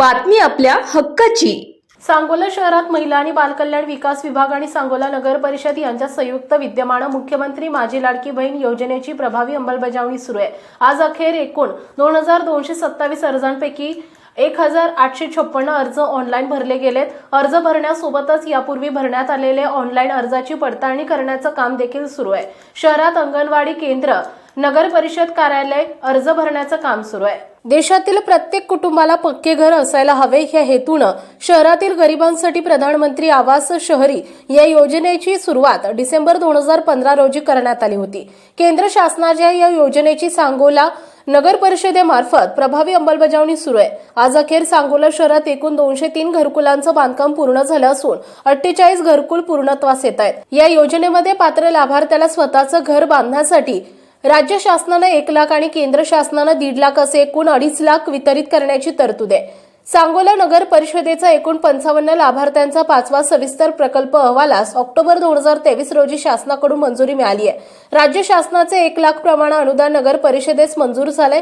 बातमी आपल्या हक्काची। सांगोला शहरात महिला आणि बालकल्याण विकास विभाग आणि सांगोला नगर परिषद यांच्या संयुक्त विद्यमाने मुख्यमंत्री माझी लाडकी बहीण योजनेची प्रभावी अंमलबजावणी सुरू आहे। आज अखेर एकूण 2227 अर्जांपैकी 1856 अर्ज ऑनलाईन भरले गेलेत। अर्ज भरण्यासोबतच यापूर्वी भरण्यात आलेले ऑनलाईन अर्जाची पडताळणी करण्याचं काम देखील सुरू आहे। शहरात अंगणवाडी केंद्र, नगर परिषद कार्यालय, अर्ज भरण्याचं काम सुरू आहे। देशातील प्रत्येक कुटुंबाला पक्के घर असायला हवे या हेतूने शहरातील गरिबांसाठी प्रधानमंत्री आवास शहरी या योजनेची सुरुवात डिसेंबर 2015 रोजी करण्यात आली होती। केंद्र शासनाच्या या योजनेची सांगोला नगर परिषदेमार्फत प्रभावी अंमलबजावणी सुरू आहे। आज अखेर सांगोला शहरात एकूण 203 घरकुलांचं बांधकाम पूर्ण झालं असून 48 घरकुल पूर्णत्वास येत आहेत। या योजनेमध्ये पात्र लाभार्थ्याला स्वतःचं घर बांधण्यासाठी राज्य शासनाने 1 लाख आणि केंद्र शासनाने 1.5 लाख असे एकूण 2.5 लाख वितरित करण्याची तरतूद आहे। सांगोला नगर परिषदेचा एकूण 55 लाभार्थ्यांचा 5वा सविस्तर प्रकल्प अहवालास ऑक्टोबर 2023 रोजी शासनाकडून मंजुरी मिळाली आहे। राज्य शासनाचे 1 लाख प्रमाणे अनुदान नगर परिषदेस मंजूर झाले।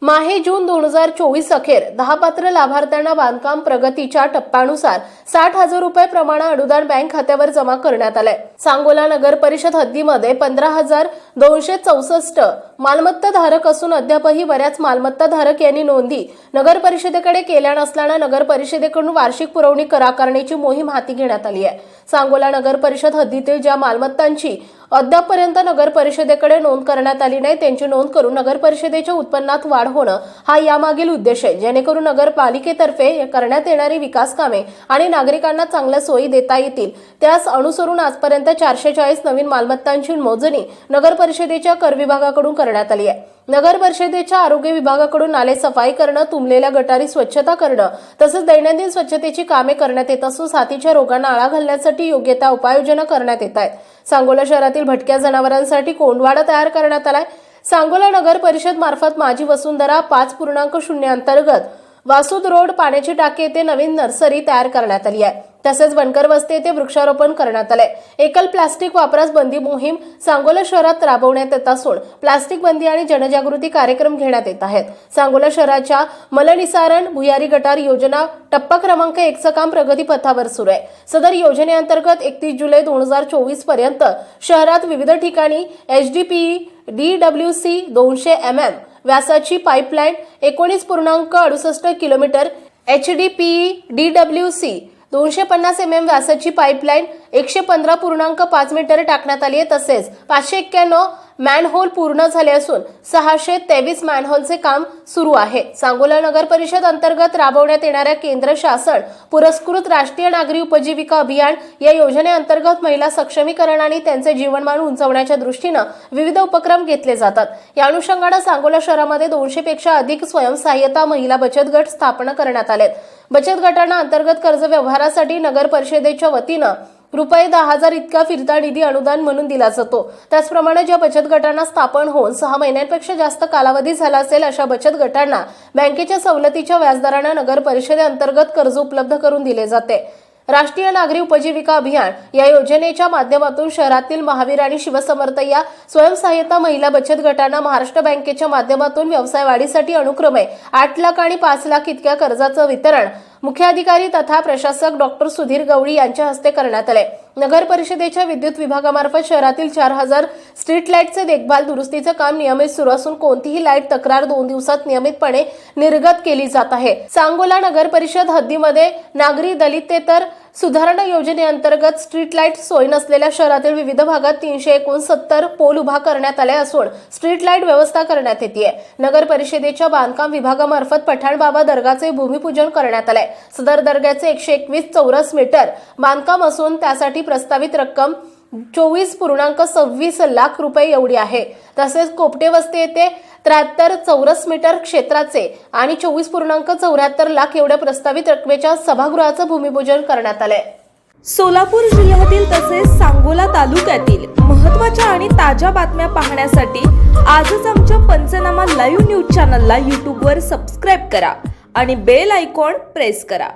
माहे जून 2024 अखेर 10 पात्र लाभार्थ्यांना बांधकाम प्रगतीच्या टप्प्यानुसार 60,000 रुपये प्रमाणे अनुदान बँक खात्यावर जमा करण्यात आले। सांगोला नगर परिषद हद्दीमध्ये 15,264 मालमत्ता धारक असून अद्यापही बऱ्याच मालमत्ता धारक यांनी नोंदी नगर परिषदेकडे केल्या नसल्याने नगर परिषदेकडून वार्षिक पुरवणी आकारण्याची मोहीम हाती घेण्यात आली आहे। सांगोला नगर परिषद हद्दीतील ज्या मालमत्तांची अद्यापपर्यंत नगर परिषदेकडे नोंद करण्यात आली नाही त्यांची नोंद करून नगर परिषदेच्या उत्पन्नात वाढ होणं हा यामागील उद्देश आहे, जेणेकरून नगरपालिकेतर्फे करण्यात येणारी विकास कामे आणि नागरिकांना चांगल्या सोयी देता येतील। त्यास अनुसरून आजपर्यंत 440 नवीन मालमत्तांची मोजणी नगर परिषदेच्या कर विभागाकडून करण्यात आली आहे। नगर परिषदेच्या आरोग्य विभागाकडून नाले सफाई करणं, तुंबलेल्या गटारी स्वच्छता करणं तसंच दैनंदिन स्वच्छतेची कामे करण्यात येत असून साथीच्या रोगांना आळा घालण्यासाठी योग्य त्या उपाययोजना करण्यात येत आहेत। सांगोला शहरातील भटक्या जनावरांसाठी कोंडवाडा तयार करण्यात आलाय। सांगोला नगर परिषद मार्फत माझी वसुंधरा 5.0 अंतर्गत वासुद रोड पाण्याची टाकी येथे नवीन नर्सरी तयार करण्यात आली आहे। तसेच बनकर वस्ती येथे वृक्षारोपण करण्यात आले। एकल प्लास्टिक वापरास बंदी मोहीम सांगोला शहरात राबवण्यात येत असून प्लास्टिक बंदी आणि जनजागृती कार्यक्रम घेण्यात येत आहेत। सांगोला शहराच्या मलनिसारण भुयारी गटार योजना टप्पा क्रमांक 1चं काम प्रगतीपथावर सुरू आहे। सदर योजनेअंतर्गत 31 जुलै 2024 पर्यंत शहरात विविध ठिकाणी HDPE DWC 200 mm व्यासाची pipeline, 19.68 kilometre HDPE DWC 250 mm व्यासाची पाईपलाईन, 115.5 मीटर टाकण्यात आली आहे। तसेच 591 मॅनहोल पूर्ण झाले असून 623 मॅनहोलचे काम सुरू आहे। सांगोला नगर परिषद अंतर्गत राबवण्यात येणाऱ्या केंद्र शासन पुरस्कृत राष्ट्रीय नागरी उपजीविका अभियान या योजनेअंतर्गत महिला सक्षमीकरण आणि त्यांचे जीवनमान उंचावण्याच्या दृष्टीने विविध उपक्रम घेतले जातात। या अनुषंगाने सांगोला शहरामध्ये 200 पेक्षा अधिक स्वयंसहाय्यता महिला बचत गट स्थापना करण्यात आलेत। बचत गटांना अंतर्गत कर्ज व्यवहारासाठी नगर परिषदेच्या वतीने रुपये 10,000 इतका फिरता निधी अनुदान म्हणून दिला जातो। त्याचप्रमाणे ज्या बचत गटांना स्थापन होऊन 6 महिन्यांपेक्षा जास्त कालावधी झाला असेल अशा बचत गटांना बँकेच्या सवलतीच्या व्याजदराने नगर परिषदेअंतर्गत कर्ज उपलब्ध करून दिले जाते। राष्ट्रीय नागरी उपजीविका अभियान या योजनेच्या माध्यमातून शहरातील महावीर आणि शिवसमर्थ या स्वयंसहाय्यता महिला बचत गटांना महाराष्ट्र बँकेच्या माध्यमातून व्यवसाय वाढीसाठी अनुक्रमे 8 लाख आणि 5 लाख इतक्या कर्जाचं वितरण मुख्याधिकारी तथा प्रशासक डॉक्टर सुधीर गवळी यांच्या हस्ते करण्यात आले। नगर परिषदेच्या विद्युत विभागामार्फत शहरातील 4000 स्ट्रीट लाईटचे देखभाल दुरुस्तीचे काम नियमित सुरू असून कोणतीही लाईट तक्रार 2 दिवसात नियमितपणे निर्गत केली जात आहे। सांगोला नगर परिषद हद्दीमध्ये नागरी दलितेतर सुधारणा योजनेअंतर्गत स्ट्रीट लाईट सोय नसलेल्या शहरातील विविध भागात 369 पोल उभा करण्यात आले असून स्ट्रीट लाईट व्यवस्था करण्यात येते। नगर परिषदेच्या बांधकाम विभागामार्फत पठाण बाबा दर्गाचे भूमिपूजन करण्यात आले। सदर दर्ग्याचे 121 चौरस मीटर बांधकाम असून त्यासाठी प्रस्तावित रक्कम 24.26 लाख रुपये एवढी आहे। तसेच कोपटे वस्ती येथे 73 चौरस मीटर क्षेत्राचे आणि 24.74 लाख एवढ्या प्रस्तावित रकमेच्या सभागृहाचं भूमिपूजन करण्यात आले। सोलापूर जिल्ह्यातील तसेच सांगोला तालुक्यातील महत्त्वाच्या आणि ताज्या बातम्या पाहण्यासाठी आजच आमच्या पंचनामा लाईव्ह न्यूज चॅनलला YouTube वर सबस्क्राइब करा आणि बेल आयकॉन प्रेस करा।